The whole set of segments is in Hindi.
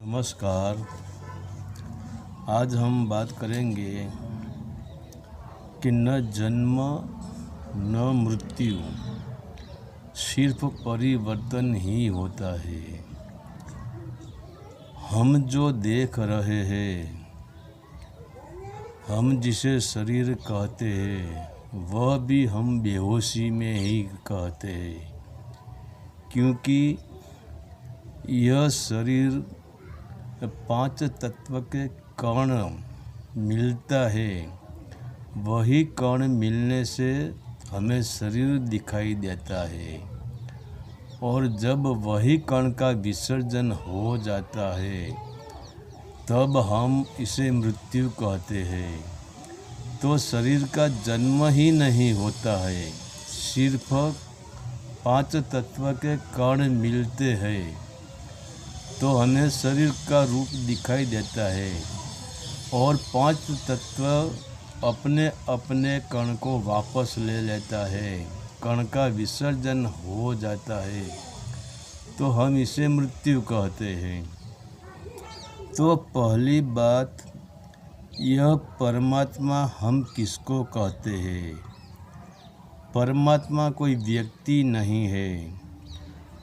नमस्कार। आज हम बात करेंगे कि न जन्म न मृत्यु, सिर्फ परिवर्तन ही होता है। हम जो देख रहे हैं, हम जिसे शरीर कहते हैं, वह भी हम बेहोशी में ही कहते हैं, क्योंकि यह शरीर 5 तत्व के कण मिलता है। वही कण मिलने से हमें शरीर दिखाई देता है, और जब वही कण का विसर्जन हो जाता है तब हम इसे मृत्यु कहते हैं। तो शरीर का जन्म ही नहीं होता है, सिर्फ 5 तत्व के कण मिलते हैं तो हमें शरीर का रूप दिखाई देता है, और 5 तत्व अपने अपने कण को वापस ले लेता है। कण का विसर्जन हो जाता है तो हम इसे मृत्यु कहते हैं। तो पहली बात, यह परमात्मा हम किसको कहते हैं? परमात्मा कोई व्यक्ति नहीं है।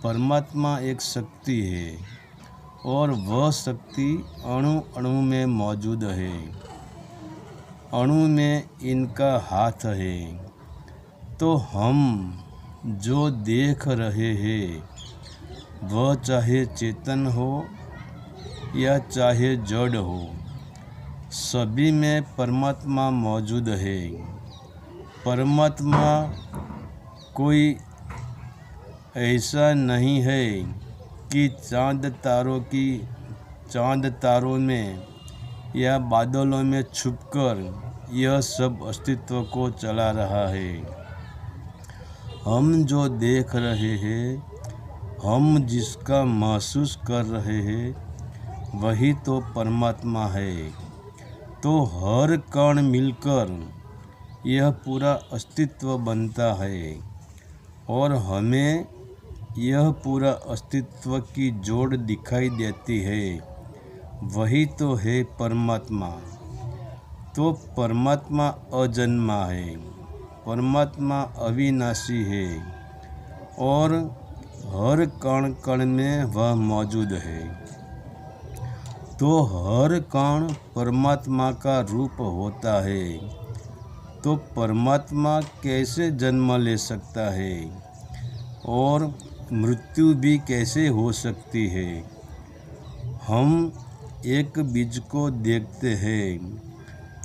परमात्मा एक शक्ति है, और वह शक्ति अणु अणु में मौजूद है। अणु में इनका हाथ है। तो हम जो देख रहे हैं, वह चाहे चेतन हो या चाहे जड़ हो, सभी में परमात्मा मौजूद है। परमात्मा कोई ऐसा नहीं है कि चांद तारों में या बादलों में छुपकर यह सब अस्तित्व को चला रहा है। हम जो देख रहे हैं, हम जिसका महसूस कर रहे हैं, वही तो परमात्मा है। तो हर कण मिलकर यह पूरा अस्तित्व बनता है, और हमें यह पूरा अस्तित्व की जोड़ दिखाई देती है। वही तो है परमात्मा। तो परमात्मा अजन्मा है, परमात्मा अविनाशी है, और हर कण कण में वह मौजूद है। तो हर कण परमात्मा का रूप होता है। तो परमात्मा कैसे जन्म ले सकता है, और मृत्यु भी कैसे हो सकती है? हम एक बीज को देखते हैं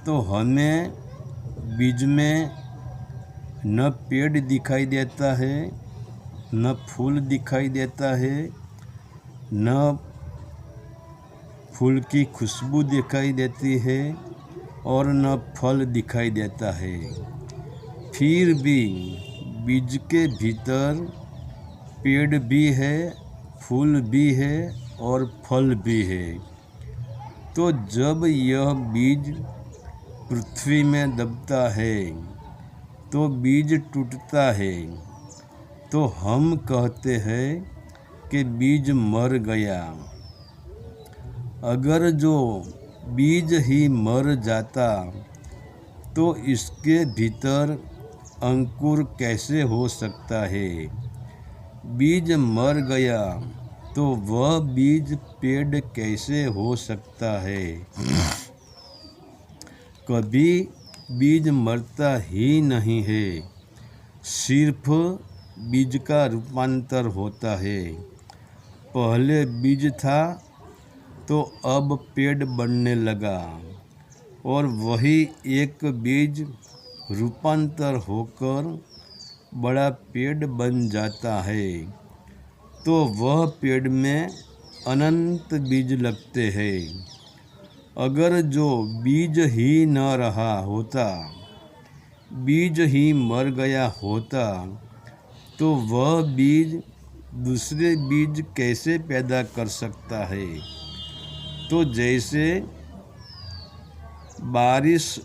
तो हमें बीज में न पेड़ दिखाई देता है, न फूल दिखाई देता है, न फूल की खुशबू दिखाई देती है, और न फल दिखाई देता है। फिर भी बीज के भीतर पेड़ भी है, फूल भी है, और फल भी है। तो जब यह बीज पृथ्वी में दबता है तो बीज टूटता है। तो हम कहते हैं कि बीज मर गया। अगर जो बीज ही मर जाता तो इसके भीतर अंकुर कैसे हो सकता है? बीज मर गया तो वह बीज पेड़ कैसे हो सकता है? कभी बीज मरता ही नहीं है, सिर्फ बीज का रूपांतर होता है। पहले बीज था तो अब पेड़ बनने लगा, और वही एक बीज रूपांतर होकर बड़ा पेड़ बन जाता है। तो वह पेड़ में अनंत बीज लगते हैं। अगर जो बीज ही न रहा होता, बीज ही मर गया होता, तो वह बीज दूसरे बीज कैसे पैदा कर सकता है? तो जैसे बारिश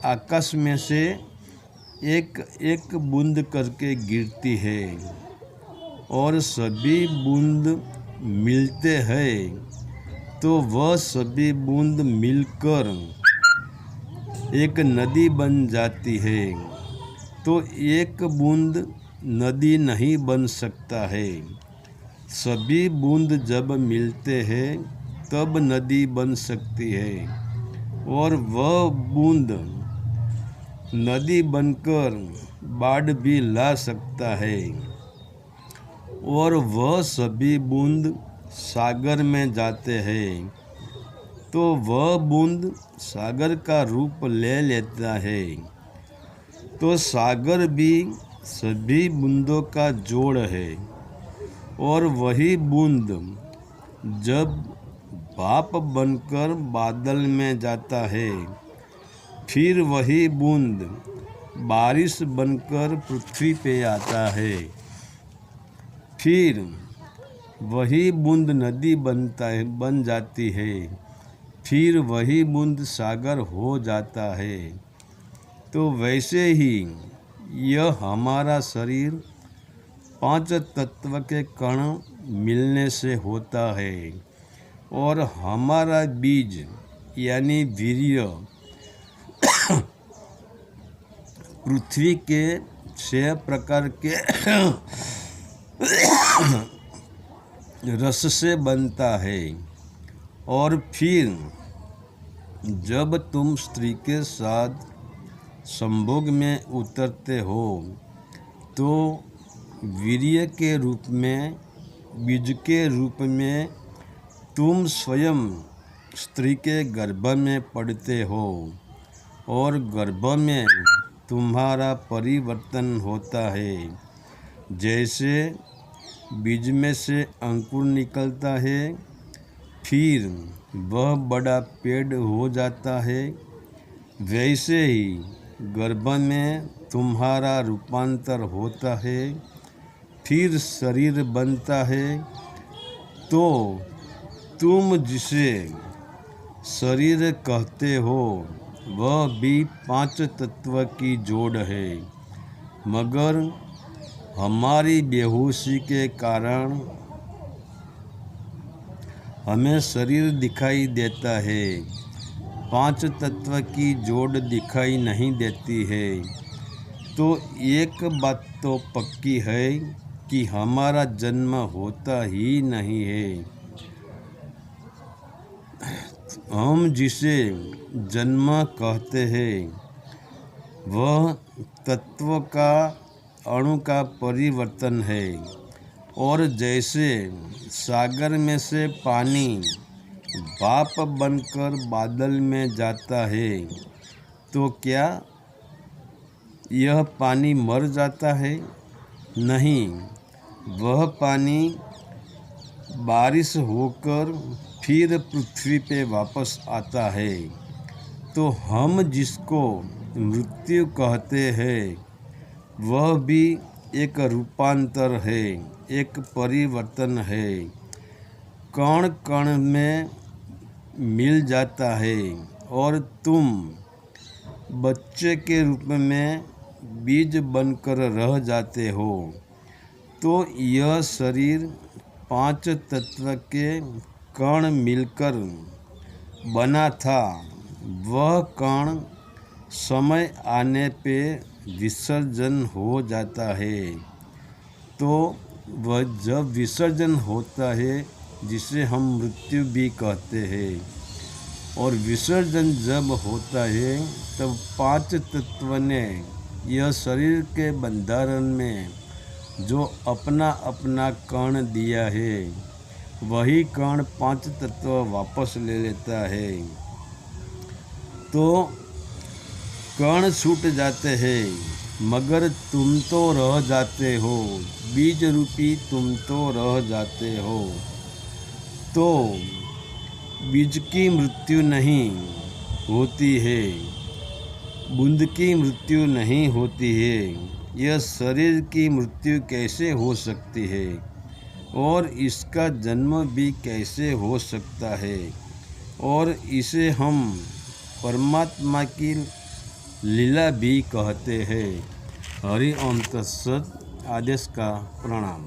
आकाश में से एक एक बूंद करके गिरती है, और सभी बूंद मिलते हैं तो वह सभी बूंद मिलकर एक नदी बन जाती है। तो एक बूंद नदी नहीं बन सकता है। सभी बूंद जब मिलते हैं तब नदी बन सकती है, और वह बूंद नदी बनकर बाढ़ भी ला सकता है। और वह सभी बूंद सागर में जाते हैं तो वह बूंद सागर का रूप ले लेता है। तो सागर भी सभी बूंदों का जोड़ है, और वही बूंद जब भाप बनकर बादल में जाता है, फिर वही बूंद बारिश बनकर पृथ्वी पे आता है। फिर वही बूंद नदी बन जाती है। फिर वही बूंद सागर हो जाता है। तो वैसे ही यह हमारा शरीर 5 तत्व के कण मिलने से होता है, और हमारा बीज यानी वीर्य पृथ्वी के 6 प्रकार के रस से बनता है। और फिर जब तुम स्त्री के साथ संभोग में उतरते हो तो वीर्य के रूप में, बीज के रूप में तुम स्वयं स्त्री के गर्भ में पड़ते हो, और गर्भ में तुम्हारा परिवर्तन होता है। जैसे बीज में से अंकुर निकलता है, फिर वह बड़ा पेड़ हो जाता है, वैसे ही गर्भ में तुम्हारा रूपांतर होता है, फिर शरीर बनता है। तो तुम जिसे शरीर कहते हो वह भी 5 तत्व की जोड़ है, मगर हमारी बेहोशी के कारण हमें शरीर दिखाई देता है, 5 तत्व की जोड़ दिखाई नहीं देती है। तो एक बात तो पक्की है कि हमारा जन्म होता ही नहीं है। हम जिसे जन्म कहते हैं वह तत्व का, अणु का परिवर्तन है। और जैसे सागर में से पानी भाप बनकर बादल में जाता है, तो क्या यह पानी मर जाता है? नहीं, वह पानी बारिश होकर फिर पृथ्वी पे वापस आता है। तो हम जिसको मृत्यु कहते हैं वह भी एक रूपांतर है, एक परिवर्तन है। कण कण में मिल जाता है, और तुम बच्चे के रूप में बीज बनकर रह जाते हो। तो यह शरीर 5 तत्व के कण मिलकर बना था। वह कण समय आने पे विसर्जन हो जाता है। तो वह जब विसर्जन होता है, जिसे हम मृत्यु भी कहते हैं, और विसर्जन जब होता है तब 5 तत्व ने यह शरीर के बंधारण में जो अपना अपना कण दिया है, वही कण 5 तत्व वापस ले लेता है। तो कण छूट जाते हैं, मगर तुम तो रह जाते हो, बीज रूपी तुम तो रह जाते हो। तो बीज की मृत्यु नहीं होती है, बूंद की मृत्यु नहीं होती है, यह शरीर की मृत्यु कैसे हो सकती है, और इसका जन्म भी कैसे हो सकता है, और इसे हम परमात्मा की लीला भी कहते हैं। हरि ओम तत्सत। आदेश का प्रणाम।